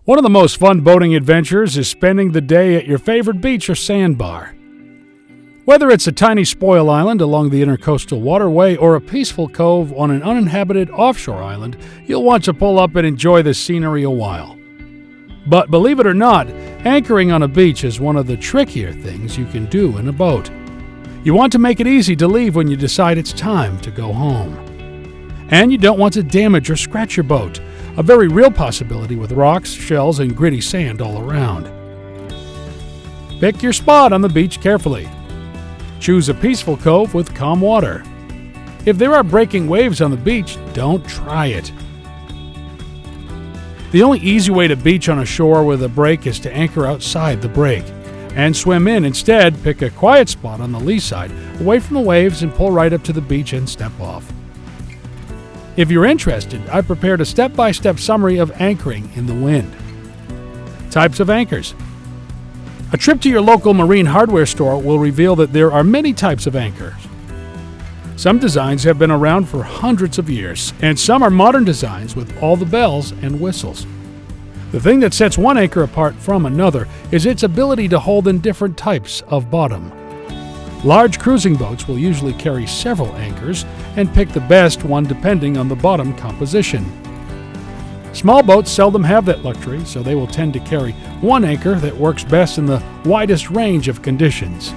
One of the most fun boating adventures is spending the day at your favorite beach or sandbar. Whether it's a tiny spoil island along the intercoastal waterway or a peaceful cove on an uninhabited offshore island, you'll want to pull up and enjoy the scenery a while. But believe it or not, anchoring on a beach is one of the trickier things you can do in a boat. You want to make it easy to leave when you decide it's time to go home. And you don't want to damage or scratch your boat, a very real possibility with rocks, shells, and gritty sand all around. Pick your spot on the beach carefully. Choose a peaceful cove with calm water. If there are breaking waves on the beach, don't try it. The only easy way to beach on a shore with a break is to anchor outside the break and swim in. Instead, pick a quiet spot on the lee side, away from the waves, and pull right up to the beach and step off. If you're interested, I prepared a step-by-step summary of anchoring in the wind. Types of anchors. A trip to your local marine hardware store will reveal that there are many types of anchors. Some designs have been around for hundreds of years, and some are modern designs with all the bells and whistles. The thing that sets one anchor apart from another is its ability to hold in different types of bottom. Large cruising boats will usually carry several anchors and pick the best one depending on the bottom composition. Small boats seldom have that luxury, so they will tend to carry one anchor that works best in the widest range of conditions.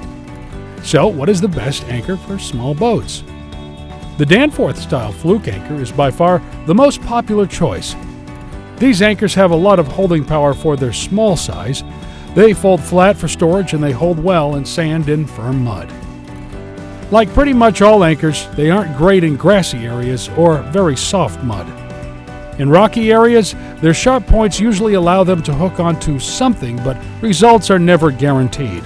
So, what is the best anchor for small boats? The Danforth-style fluke anchor is by far the most popular choice. These anchors have a lot of holding power for their small size. They fold flat for storage and they hold well in sand and firm mud. Like pretty much all anchors, they aren't great in grassy areas or very soft mud. In rocky areas, their sharp points usually allow them to hook onto something, but results are never guaranteed.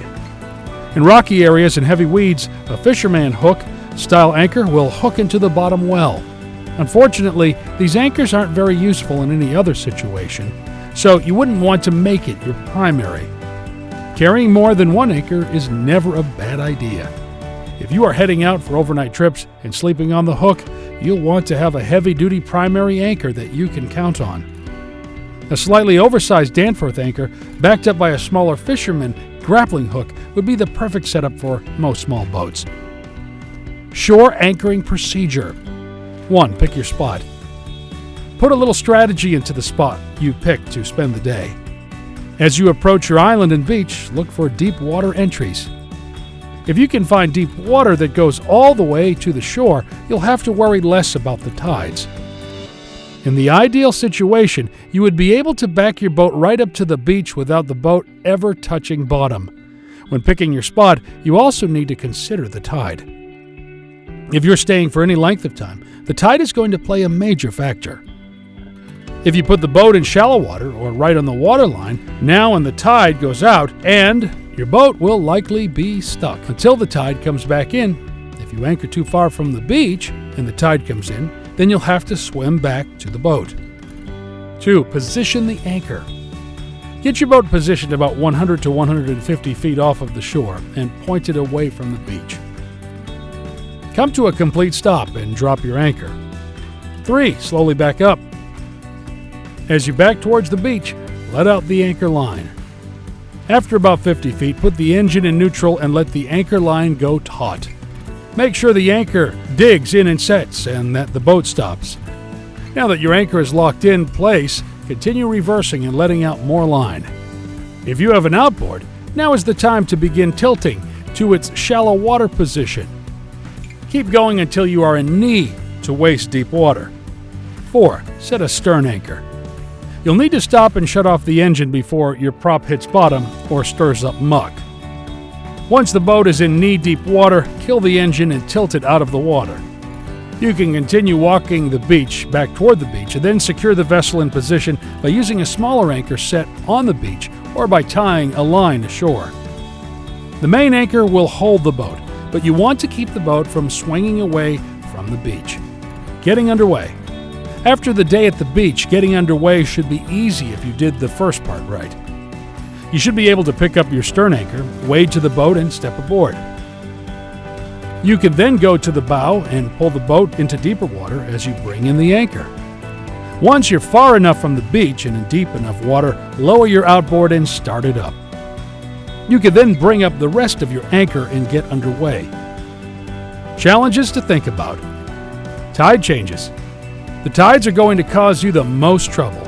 In rocky areas and heavy weeds, a fisherman hook style anchor will hook into the bottom well. Unfortunately, these anchors aren't very useful in any other situation, so you wouldn't want to make it your primary. Carrying more than one anchor is never a bad idea. If you are heading out for overnight trips and sleeping on the hook, you'll want to have a heavy-duty primary anchor that you can count on. A slightly oversized Danforth anchor, backed up by a smaller fisherman grappling hook, would be the perfect setup for most small boats. Shore anchoring procedure. 1. Pick your spot. Put a little strategy into the spot you pick to spend the day. As you approach your island and beach, look for deep water entries. If you can find deep water that goes all the way to the shore, you'll have to worry less about the tides. In the ideal situation, you would be able to back your boat right up to the beach without the boat ever touching bottom. When picking your spot, you also need to consider the tide. If you're staying for any length of time, the tide is going to play a major factor. If you put the boat in shallow water or right on the waterline, now when the tide goes out, and your boat will likely be stuck until the tide comes back in. If you anchor too far from the beach and the tide comes in, then you'll have to swim back to the boat. 2. Position the anchor. Get your boat positioned about 100 to 150 feet off of the shore and point it away from the beach. Come to a complete stop and drop your anchor. 3. Slowly back up. As you back towards the beach, let out the anchor line. After about 50 feet, put the engine in neutral and let the anchor line go taut. Make sure the anchor digs in and sets and that the boat stops. Now that your anchor is locked in place, continue reversing and letting out more line. If you have an outboard, now is the time to begin tilting to its shallow water position. Keep going until you are in knee to waist deep water. 4. Set a stern anchor. You'll need to stop and shut off the engine before your prop hits bottom or stirs up muck. Once the boat is in knee-deep water, kill the engine and tilt it out of the water. You can continue walking the beach back toward the beach and then secure the vessel in position by using a smaller anchor set on the beach or by tying a line ashore. The main anchor will hold the boat, but you want to keep the boat from swinging away from the beach. Getting underway. After the day at the beach, getting underway should be easy if you did the first part right. You should be able to pick up your stern anchor, wade to the boat, and step aboard. You can then go to the bow and pull the boat into deeper water as you bring in the anchor. Once you're far enough from the beach and in deep enough water, lower your outboard and start it up. You can then bring up the rest of your anchor and get underway. Challenges to think about. Tide changes. The tides are going to cause you the most trouble.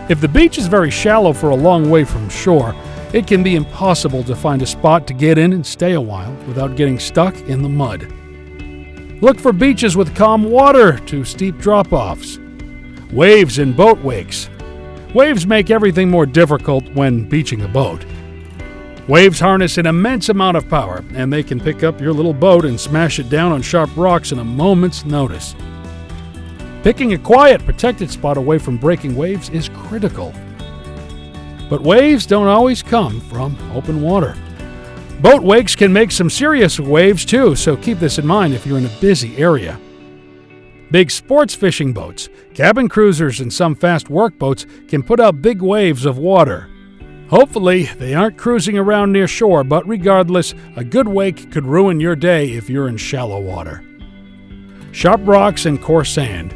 If the beach is very shallow for a long way from shore, it can be impossible to find a spot to get in and stay a while without getting stuck in the mud. Look for beaches with calm water to steep drop-offs. Waves and boat wakes. Waves make everything more difficult when beaching a boat. Waves harness an immense amount of power, and they can pick up your little boat and smash it down on sharp rocks in a moment's notice. Picking a quiet, protected spot away from breaking waves is critical. But waves don't always come from open water. Boat wakes can make some serious waves too, so keep this in mind if you're in a busy area. Big sports fishing boats, cabin cruisers, and some fast workboats can put out big waves of water. Hopefully, they aren't cruising around near shore, but regardless, a good wake could ruin your day if you're in shallow water. Sharp rocks and coarse sand.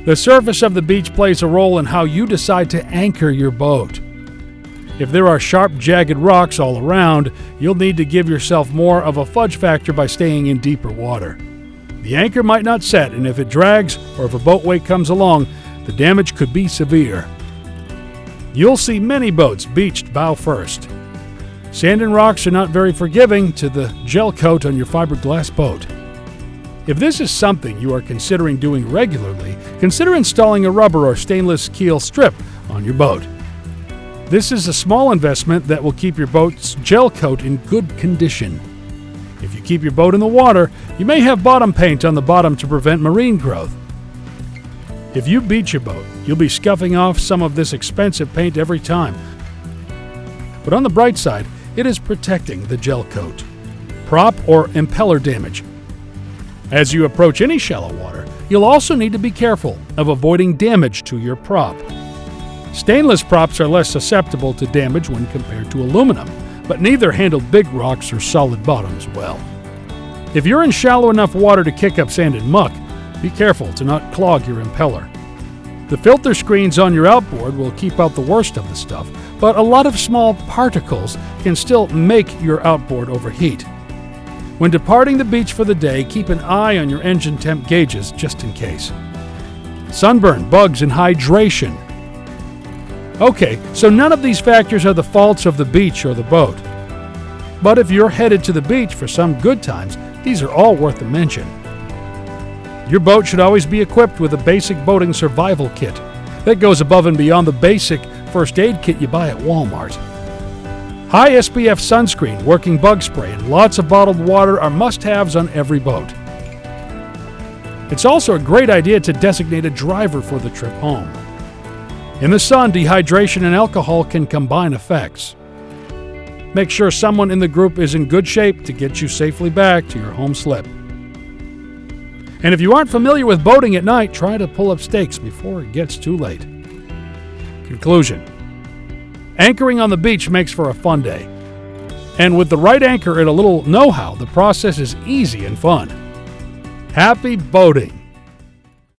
The surface of the beach plays a role in how you decide to anchor your boat. If there are sharp, jagged rocks all around, you'll need to give yourself more of a fudge factor by staying in deeper water. The anchor might not set, and if it drags or if a boat wake comes along, the damage could be severe. You'll see many boats beached bow first. Sand and rocks are not very forgiving to the gel coat on your fiberglass boat. If this is something you are considering doing regularly, consider installing a rubber or stainless keel strip on your boat. This is a small investment that will keep your boat's gel coat in good condition. If you keep your boat in the water, you may have bottom paint on the bottom to prevent marine growth. If you beach your boat, you'll be scuffing off some of this expensive paint every time. But on the bright side, it is protecting the gel coat. Prop or impeller damage. As you approach any shallow water, you'll also need to be careful of avoiding damage to your prop. Stainless props are less susceptible to damage when compared to aluminum, but neither handle big rocks or solid bottoms well. If you're in shallow enough water to kick up sand and muck, be careful to not clog your impeller. The filter screens on your outboard will keep out the worst of the stuff, but a lot of small particles can still make your outboard overheat. When departing the beach for the day, keep an eye on your engine temp gauges just in case. Sunburn, bugs, and hydration. Okay, so none of these factors are the faults of the beach or the boat. But if you're headed to the beach for some good times, these are all worth a mention. Your boat should always be equipped with a basic boating survival kit that goes above and beyond the basic first aid kit you buy at Walmart. High SPF sunscreen, working bug spray, and lots of bottled water are must-haves on every boat. It's also a great idea to designate a driver for the trip home. In the sun, dehydration and alcohol can combine effects. Make sure someone in the group is in good shape to get you safely back to your home slip. And if you aren't familiar with boating at night, try to pull up stakes before it gets too late. Conclusion. Anchoring on the beach makes for a fun day. And with the right anchor and a little know-how, the process is easy and fun. Happy boating!